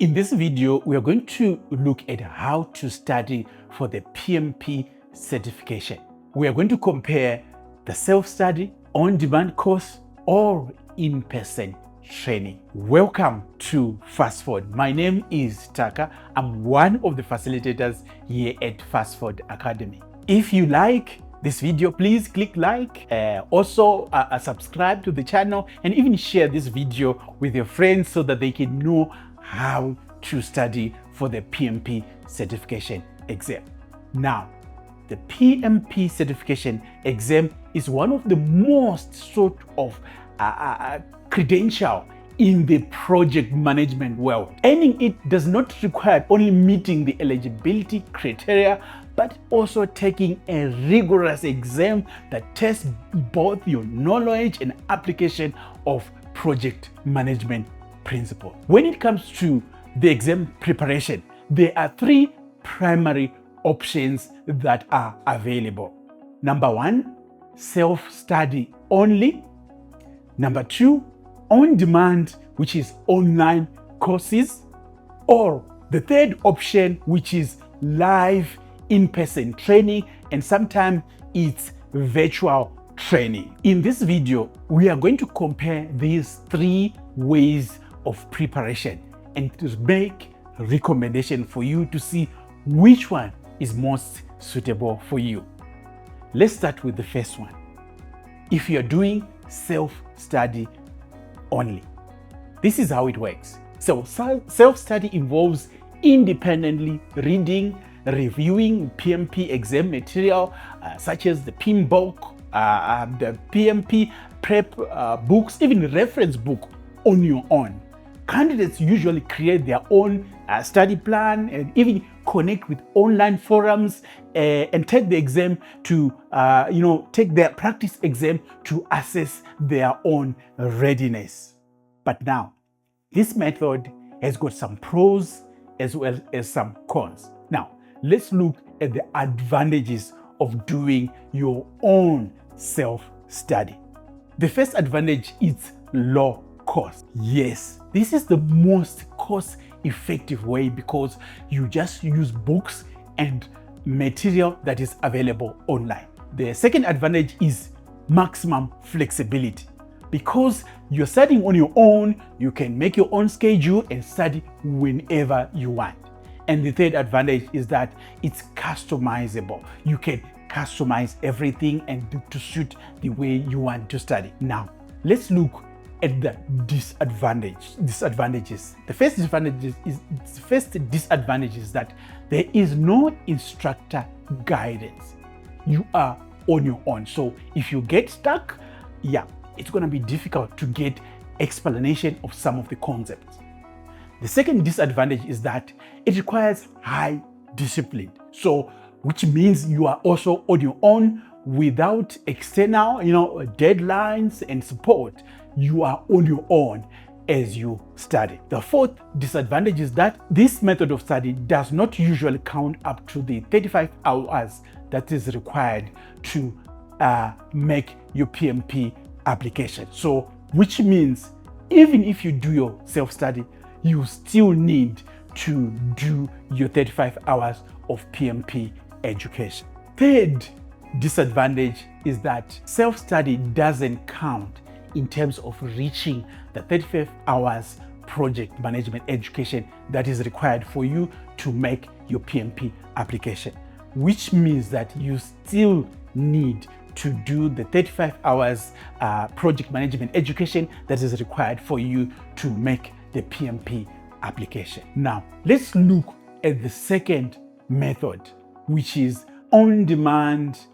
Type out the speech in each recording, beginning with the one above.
In this video, we are going to look at how to study for the PMP certification. We are going to compare the self-study, on-demand course, or in-person training. Welcome to Fast Forward. My name is Taka. I'm one of the facilitators here at Fast Forward Academy. If you like this video, please click like, also subscribe to the channel, and even share this video with your friends so that they can know how to study for the PMP certification exam. Now, the PMP certification exam is one of the most sort of credential in the project management world. Earning it does not require only meeting the eligibility criteria, but also taking a rigorous exam that tests both your knowledge and application of project management principles. When it comes to the exam preparation, there are three primary options that are available. Number one, self-study only. Number two, on-demand, which is online courses. Or the third option, which is live in-person training, and sometimes it's virtual training. In this video, we are going to compare these three ways of preparation and to make a recommendation for you to see which one is most suitable for you. Let's start with the first one. If you're doing self-study only, this is how it works. So self-study involves independently reading, reviewing PMP exam material such as the PMBOK, the PMP prep books, even reference book on your own. Candidates usually create their own study plan and even connect with online forums and take the exam to, take their practice exam to assess their own readiness. But now, this method has got some pros as well as some cons. Now, let's look at the advantages of doing your own self-study. The first advantage is low cost. Yes, this is the most cost-effective way because you just use books and material that is available online. The second advantage is maximum flexibility. Because you're studying on your own, you can make your own schedule and study whenever you want. And the third advantage is that it's customizable. You can customize everything and to suit the way you want to study. Now, let's look at the disadvantages. The first disadvantage is that there is no instructor guidance. You are on your own. So if you get stuck, it's going to be difficult to get explanation of some of the concepts. The second disadvantage is that it requires high discipline. So, which means you are also on your own without external, deadlines and support. You are on your own as you study. The fourth disadvantage is that this method of study does not usually count up to the 35 hours that is required to make your PMP application. So, which means even if you do your self-study, you still need to do your 35 hours of PMP education. Third disadvantage is that self-study doesn't count in terms of reaching the 35 hours project management education that is required for you to make your PMP application, which means that you still need to do the 35 hours project management education that is required for you to make the PMP application. Now, let's look at the second method, which is on-demand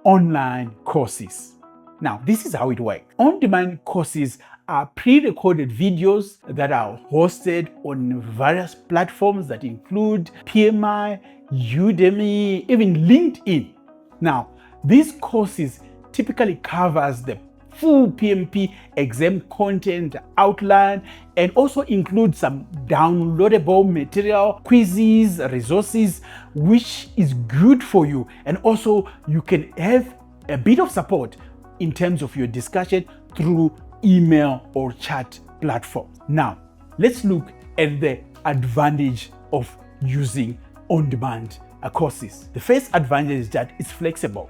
online courses. Now, this is how it works. On-demand courses are pre-recorded videos that are hosted on various platforms that include PMI, Udemy, even LinkedIn. Now, these courses typically covers the full PMP exam content outline and also include some downloadable material, quizzes, resources, which is good for you. And also you can have a bit of support in terms of your discussion through email or chat platforms. Now, let's look at the advantage of using on-demand courses. The first advantage is that it's flexible.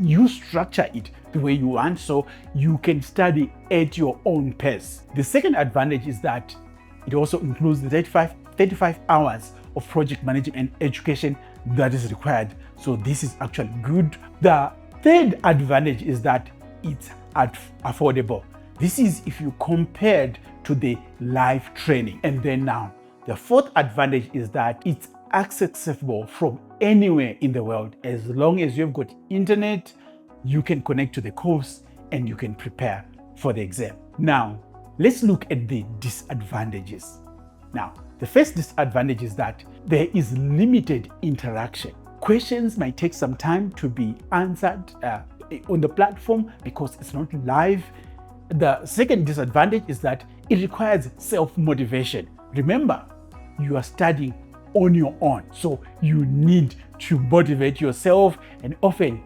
You structure it the way you want, so you can study at your own pace. The second advantage is that it also includes the 35 hours of project management and education that is required. So this is actually good. The third advantage is that it's affordable. This is if you compared to the live training. And then now, the fourth advantage is that it's accessible from anywhere in the world. As long as you've got internet, you can connect to the course and you can prepare for the exam. Now, let's look at the disadvantages. Now, the first disadvantage is that there is limited interaction. Questions might take some time to be answered on the platform because it's not live. The second disadvantage is that it requires self-motivation. Remember, you are studying on your own, so you need to motivate yourself, and often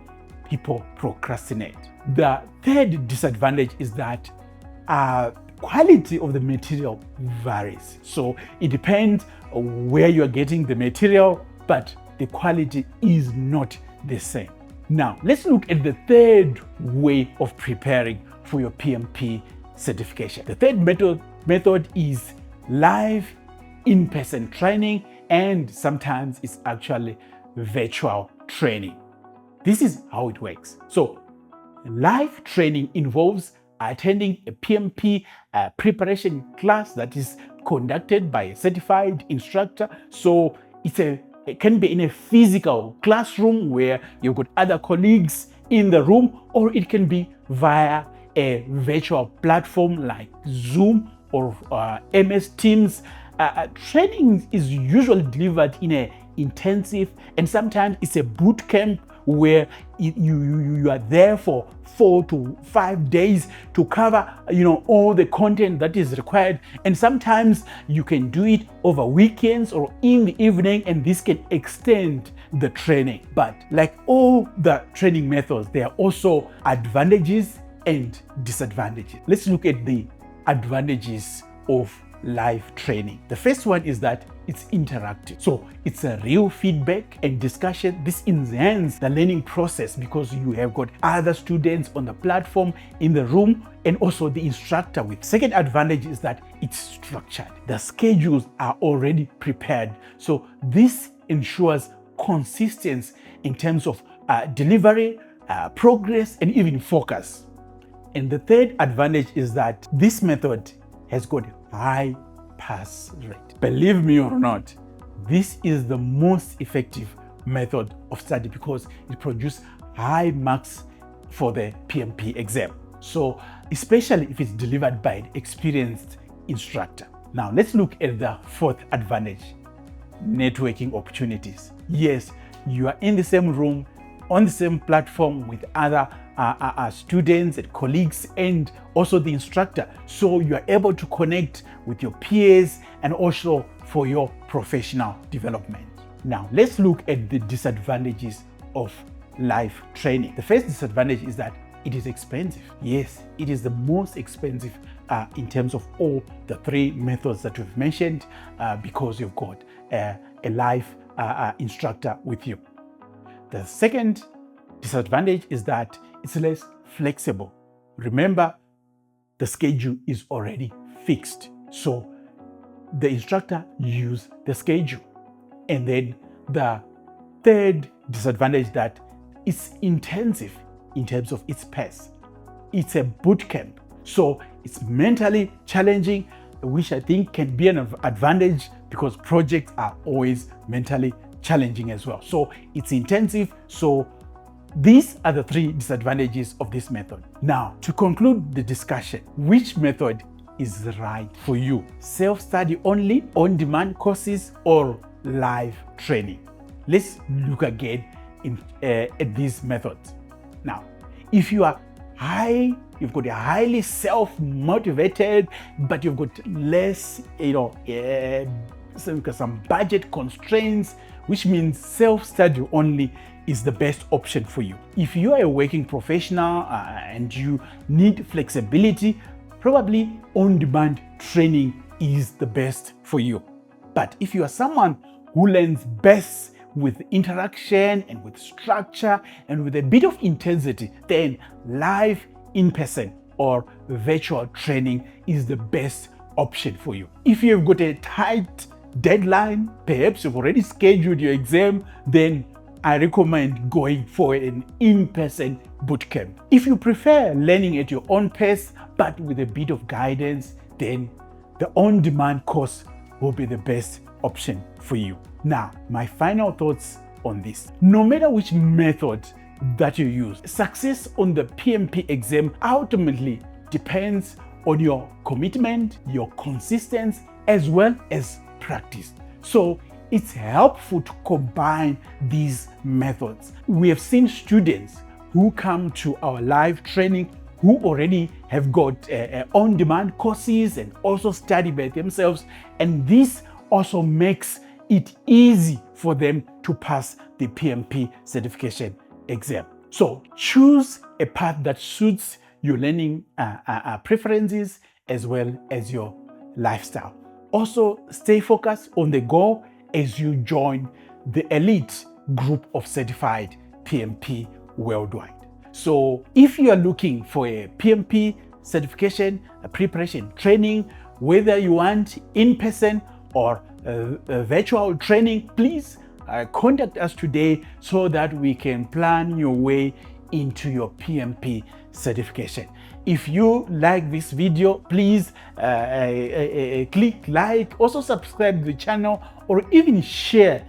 people procrastinate. The third disadvantage is that quality of the material varies. So it depends on where you're getting the material, but the quality is not the same. Now, let's look at the third way of preparing for your PMP certification. The third method is live in-person training, and sometimes it's actually virtual training. This is how it works. So live training involves attending a PMP preparation class that is conducted by a certified instructor. So it can be in a physical classroom where you've got other colleagues in the room, or it can be via a virtual platform like Zoom or MS Teams. Training is usually delivered in an intensive, and sometimes it's a boot camp where you are there for 4 to 5 days to cover all the content that is required. And sometimes you can do it over weekends or in the evening, and this can extend the training. But like all the training methods, there are also advantages and disadvantages. Let's look at the advantages of live training. The first one is that it's interactive. So it's a real feedback and discussion. This enhances the learning process because you have got other students on the platform in the room and also the instructor with. Second advantage is that it's structured. The schedules are already prepared. So this ensures consistency in terms of delivery, progress, and even focus. And the third advantage is that this method has got high pass rate. Believe me or not, this is the most effective method of study because it produces high marks for the PMP exam. So especially if it's delivered by an experienced instructor. Now let's look at the fourth advantage, networking opportunities. Yes, you are in the same room, on the same platform with other students and colleagues and also the instructor. So you are able to connect with your peers and also for your professional development. Now let's look at the disadvantages of live training. The first disadvantage is that it is expensive. Yes, it is the most expensive in terms of all the three methods that we've mentioned because you've got a live instructor with you. The second disadvantage is that it's less flexible. Remember, the schedule is already fixed. So the instructor uses the schedule. And then the third disadvantage that it's intensive in terms of its pace. It's a boot camp. So it's mentally challenging, which I think can be an advantage because projects are always mentally challenging as well. So it's intensive. So these are the three disadvantages of this method. Now, to conclude the discussion, which method is right for you? Self-study only, on-demand courses, or live training? Let's look again at these methods. Now, if you are you've got a highly self-motivated, but you've got less, some budget constraints, which means self-study only is the best option for you. If you are a working professional and you need flexibility, probably on-demand training is the best for you. But if you are someone who learns best with interaction and with structure and with a bit of intensity, then live in person or virtual training is the best option for you. If you've got a tight deadline, perhaps you've already scheduled your exam, then I recommend going for an in-person bootcamp. If you prefer learning at your own pace but with a bit of guidance, then the on-demand course will be the best option for you. Now, my final thoughts on this. No matter which method that you use, success on the PMP exam ultimately depends on your commitment, your consistency, as well as practice. So it's helpful to combine these methods. We have seen students who come to our live training who already have got on-demand courses and also study by themselves, and this also makes it easy for them to pass the PMP certification exam. So choose a path that suits your learning preferences as well as your lifestyle. Also, stay focused on the goal as you join the elite group of certified PMP worldwide. So if you are looking for a PMP certification preparation training, whether you want in-person or virtual training, please contact us today so that we can plan your way into your PMP certification. If you like this video, please click like, also subscribe to the channel, or even share